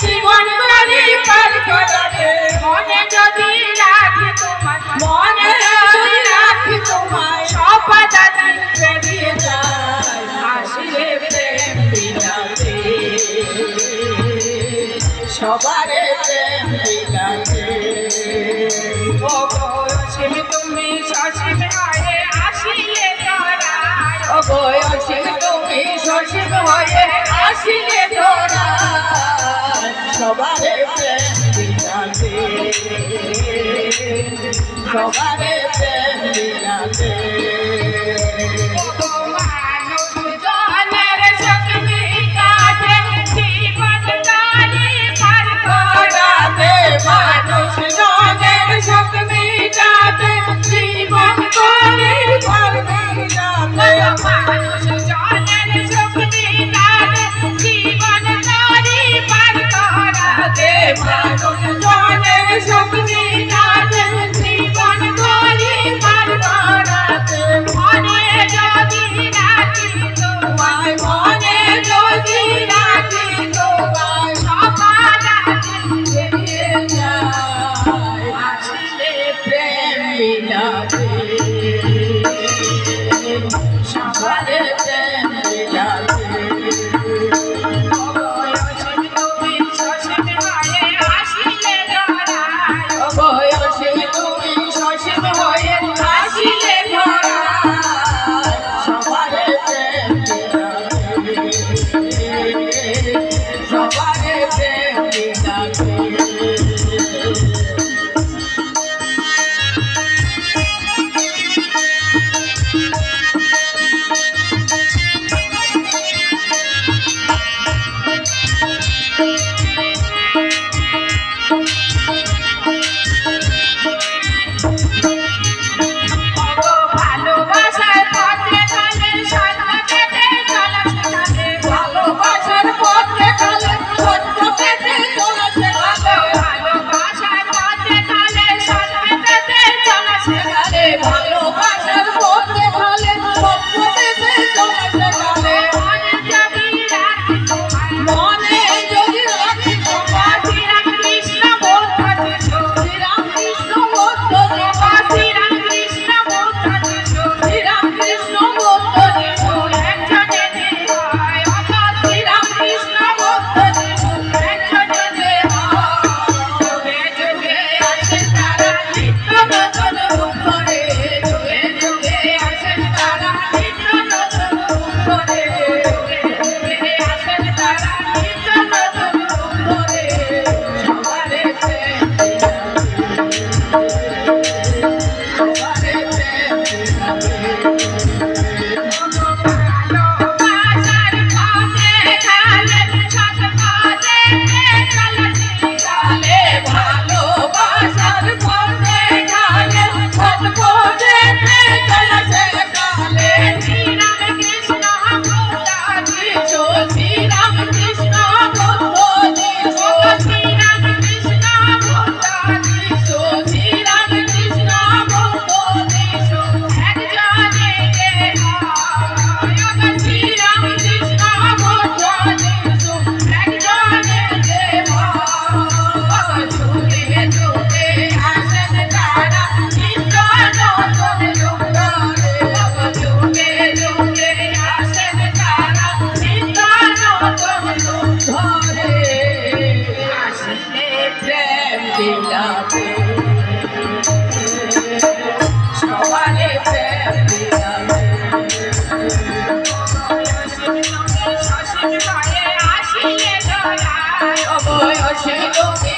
জীবন করি পার করবে মনে যদি রাখি তোমার মনে যদি রাখি তোমার সপাদাতি বেরিয়ে যায় আসিলে প্রেম বিলাতে সবারে প্রেম বিলাতে ও গো অসীম তুমি সসীম হয়ে আসিলে ধরায় ও গো অসীম তুমি সসীম হয়ে আসিলে ধরায় সবারে প্রেম বিলাতে সবারে প্রেম বিলাতে মানুষ জনের শোক মিটাতে জীবন করে পার মিটাতে মানুষ জনের শোক মিটাতে জীবন করে পার করাতে মানুষ জনের শোক মিটাতে জীবন করে পার করাতে মনে যদি রাখি তোমায় মনে যদি রাখি তোমায় সপাদাতি বেরিয়ে যায় আসিলে প্রেম বিলাতে সবারে প্রেম বিলাতে অসীম তুমি সসীম হয়ে আসিলে ধরায় অসীম তুমি সসীম হয়ে আসিলে ধরায় সবারে প্রেম বিলাতে সবারে প্রেম বিলাতে ভালোবাসার পথে চলে সত্য পেতে চলা শেখাতে ভালোবাসার পথে চলে সত্য পেতে চলা শেখাতে ভালোবাসার পথে চলে সত্য পেতে চলা শেখাতে ভালোবাসার পথে চলে সত্য পেতে চলা শেখাতে মনে যদি রাখি তোমার শ্রীরাম কৃষ্ণ বৌদ্ধ যিশু শ্রীরাম কৃষ্ণ বৌদ্ধ যিশু শ্রীরাম কৃষ্ণ বৌদ্ধ যিশু শ্রীরাম কৃষ্ণ বৌদ্ধ যিশু একজনে যে হয় শ্রীরাম কৃষ্ণ বৌদ্ধ যিশু একজনে যে হয় যুগে যুগে আসেন তারা নিত্য নতুন রূপ ধরে যুগে যুগে আসেন তারা নিত্য নতুন রূপ ধরে যুগে যুগে আসেন তারা নিত্য নতুন রূপ ধরে সবারে প্রেম সবারে প্রেম ভালোবাসার পথে খালে সৎ পথে চলা শিখালে ভালোবাসার পথে খালে সৎ পথে চলা শেখালে শ্রীরাম কৃষ্ণ বৌদ্ধ যিশু শ্রীরাম কৃষ্ণ বৌদ্ধ যিশু শ্রীরাম কৃষ্ণ বৌদ্ধ যিশু শ্রীরাম কৃষ্ণ বৌদ্ধ যিশু একজনে যে হয় শ্রীরাম কৃষ্ণ বৌদ্ধ যিশু একজনে যে হয় যুগে যুগে আসেন তারা নিত্য নতুন রূপ ধরে যুগে যুগে আসেন তারা নিত্য নতুন রূপ ধরে আসিলে প্রেম বিলাতে সবারে প্রেম বিলাতে অসীম তুমি সসীম হয়ে আসিলে ধরায় অসীম তুমি